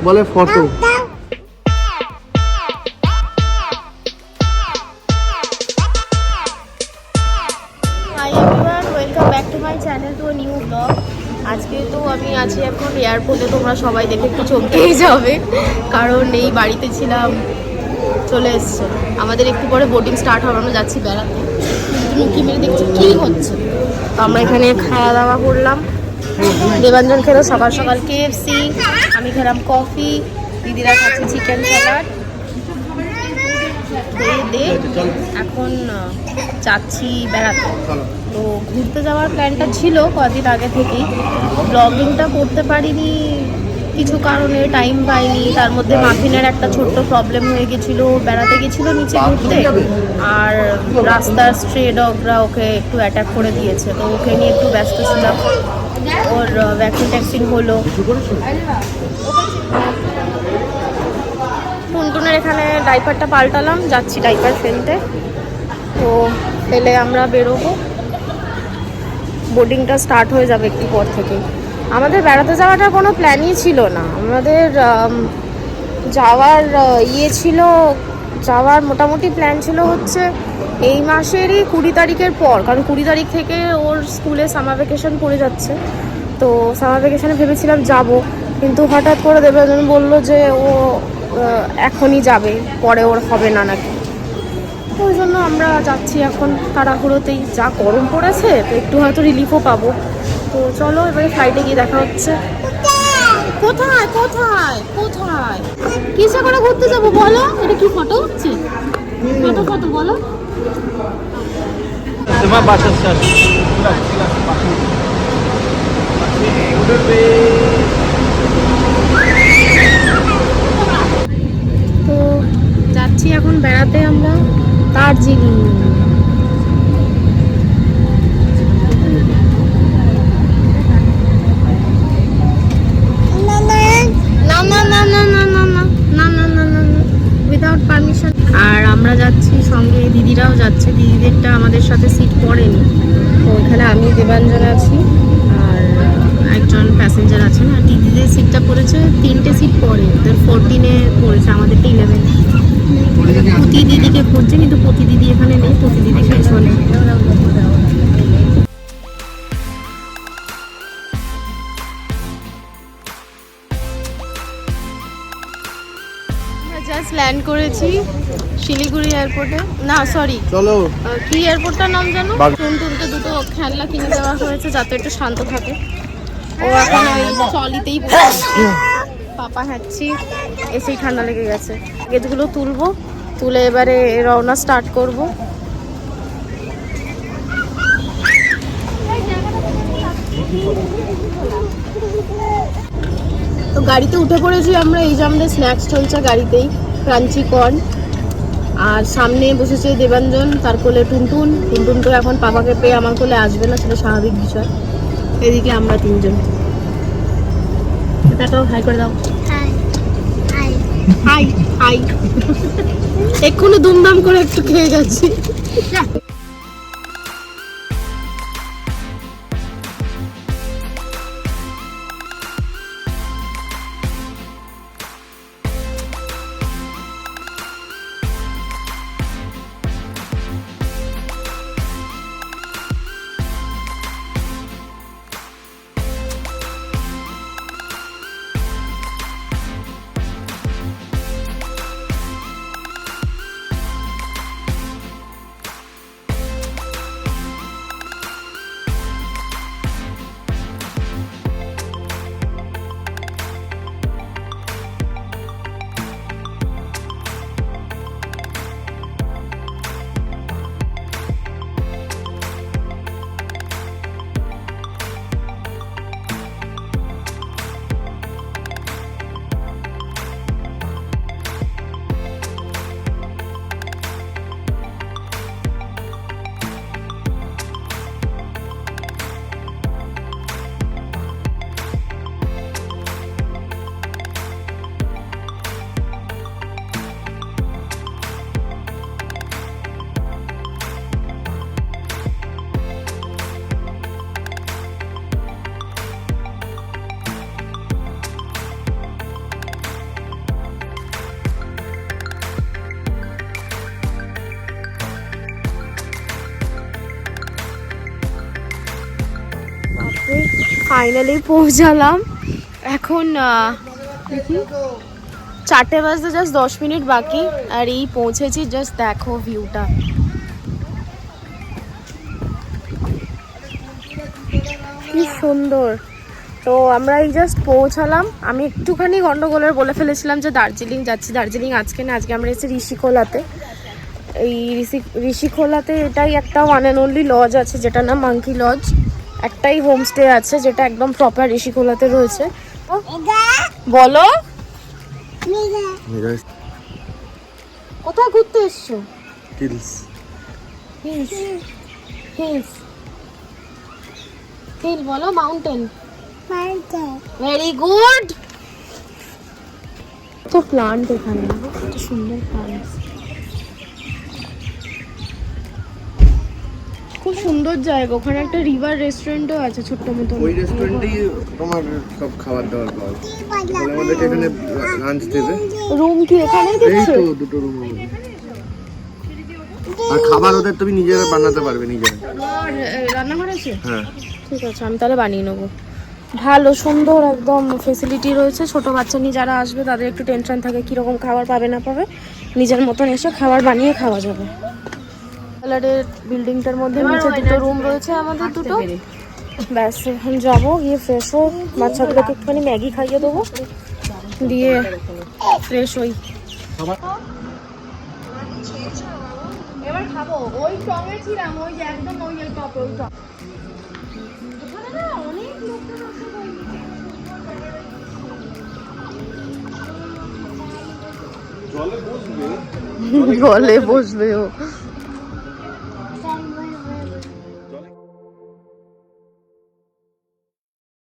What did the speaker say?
বলে photo. Hi everyone, welcome back to my channel to a new blog. আজকে তো আমি আছি এখন এয়ারপোর্টে, তোমরা সবাই দেখে একটু চমকেই যাবে, কারণ এই বাড়িতে ছিলাম, চলে এসছে। আমাদের একটু পরে বোটিং স্টার্ট হবে, আমরা যাচ্ছি বেড়াতে। মুখি মেরে দেখছি কী হচ্ছে। তো আমরা এখানে খাওয়া দাওয়া করলাম। দেবাঞ্জন খেলো সকাল সকাল KFC, আমি খেলাম কফি, দিদিরা খাচ্ছে চিকেন স্যালাড। এখন যাচ্ছি বেড়াতে। তো ঘুরতে যাওয়ার প্ল্যানটা ছিল কদিন আগে থেকেই, ব্লগিংটা করতে পারিনি কিছু কারণে, টাইম পাইনি। তার মধ্যে মাফিনের একটা ছোট্ট প্রবলেম হয়ে গেছিলো, বেড়াতে গেছিলো নিচে ঘুরতে, আর রাস্তার স্ট্রে ডগরা ওকে একটু অ্যাটাক করে দিয়েছে। তো ওকে নিয়ে একটু ব্যস্ত ছিলাম। ওর ভ্যাকসিন ট্যাক্সিন হলো। টুনটুনের এখানে ডাইপারটা পাল্টালাম, যাচ্ছি ডাইপার ফেলতে। তো ফেলে আমরা বেরোবো, বোর্ডিংটা স্টার্ট হয়ে যাবে একটু পর থেকে। আমাদের বেড়াতে যাওয়াটার কোনো প্ল্যানই ছিল না। আমাদের যাওয়ার ছিল, যাওয়ার মোটামুটি প্ল্যান ছিল হচ্ছে এই মাসেরই 20 তারিখের পর, কারণ 20 তারিখ থেকে ওর স্কুলে সামার ভ্যাকেশন পড়ে যাচ্ছে। তো সামার ভ্যাকেশনে ভেবেছিলাম যাব, কিন্তু হঠাৎ করে দেবাঞ্জন বললো যে ও এখনই যাবে, পরে ওর হবে না নাকি। ওই জন্য আমরা যাচ্ছি এখন তাড়াহুড়োতেই। যা গরম পড়েছে, তো একটু হয়তো রিলিফও পাবো। তো চলো এবারে ফ্লাইটে গিয়ে দেখা হচ্ছে। কোথায় কোথায় কোথায় কিসে করে ঘুরতে যাবো বলো? এটা কি ফটো হচ্ছে? ফটো ফটো বলো। তোমার বাসার স্যার তো যাচ্ছি এখন বেড়াতে আমরা দার্জিলিং। Without permission. আর আমরা যাচ্ছি, সঙ্গে দিদিরাও যাচ্ছে। দিদিদেরটা আমাদের সাথে সিট পড়েনি, তো ওইখানে আমি দেবাঞ্জন আছি আর একজন প্যাসেঞ্জার আছেন। আর দিদিদের সিটটা পড়েছে, 3টে সিট পড়ে, ওদের 14-এ পড়েছে, আমাদেরটা 11। প্রতি দিদিকে খুঁজছে, কিন্তু প্রতি দিদি এখানে নেই, প্রতি দিদি পেছনে। জাস্ট ল্যান্ড করেছি শিলিগুড়ি এয়ারপোর্টে। না সরি, চলো কি এয়ারপোর্টটার নাম জানো? টুনটুনকে দুটো খেলনা কিনে দেওয়া হয়েছে যাতে একটু শান্ত থাকে। ও এখন ওই ট্রলিতেই বসে, পাপা হ্যাচ্ছি, এসেই ঠান্ডা লেগে গেছে। গেটগুলো তুলবো, তুলে এবারে রওনা স্টার্ট করব। তো গাড়িতে উঠে পড়েছি আমরা। এই যে আমাদের স্ন্যাক্স চলছে গাড়িতেই, ক্রাঞ্চি কর্ন। আর সামনে বসেছে দেবাঞ্জন, তার কোলে টুনটুন। টুনটুন তো এখন পাপাকে পেয়ে আমার কোলে আসবে না, সেটা স্বাভাবিক বিষয়। এদিকে আমরা তিনজন। এটাও হাই করে দাও। High high. এক্ষুনি দুমদাম করে একটু খেয়ে গেছি। ফাইনালি পৌঁছালাম। এখন দেখি 4টে বাজতে জাস্ট 10 মিনিট বাকি, আর এই পৌঁছেছি। জাস্ট দেখো ভিউটা, কি সুন্দর। তো আমরা এই জাস্ট পৌঁছালাম। আমি একটুখানি গন্ডগোলের বলে ফেলেছিলাম যে দার্জিলিং যাচ্ছি। দার্জিলিং আজকে না, আজকে আমরা এসেছি ঋষিখোলাতে। এই ঋষিখোলাতে এটাই একটা ওয়ান অ্যান্ড অনলি লজ আছে, যেটা না মাঙ্কি লজ। একটাই হোমস্টে আছে যেটা একদম প্রপার ঋষিখোলাতে রয়েছে। বলো, কোথায় ঘুরতে এসছো? হিলস হিল বলো, মাউন্টেন। Very good. তো প্লান্ট এখানে, কত সুন্দর প্লান্ট, খুব সুন্দর জায়গা। ওখানে একটা রিভার রেস্টুরেন্টও আছে ছোট্ট মতো। ওই রেস্টুরেন্টেই তোমার সব খাবার দাবার পাওয়া যায়। আমাদের এখানে লাঞ্চ দেবে। রুম কি এখানেই এই দিচ্ছে? তো দুটো রুম হবে। আর খাবার ওদের তুমি নিজেরা বানাতে পারবে, নিজেরা। রান্নাঘর আছে? হ্যাঁ, ঠিক আছে, আমি তাহলে বানিয়ে নেবো। ভালো সুন্দর একদম ফেসিলিটি রয়েছে। ছোট বাচ্চা নিয়ে যারা আসবে তাদের একটু টেনশন থাকে কীরকম খাবার পাবে না পাবে। নিজের মতন এসে খাবার বানিয়ে খাওয়া যাবে। কালারের বিল্ডিংটার মধ্যে নিচে দুটো রুম রয়েছে আমাদের, দুটো। ব্যাস, এখন যাবো, গিয়ে ফ্রেশ হো, বাচ্চাগুলোকে একটুখানি ম্যাগি খাইয়ে দেবো, দিয়ে ফ্রেশ হই। এবার খাবো। ওই টঙে ছিলাম, ওই যে একদম ওই টপে, ওই টপ। অনেক লোকজন জলে বসবে ও।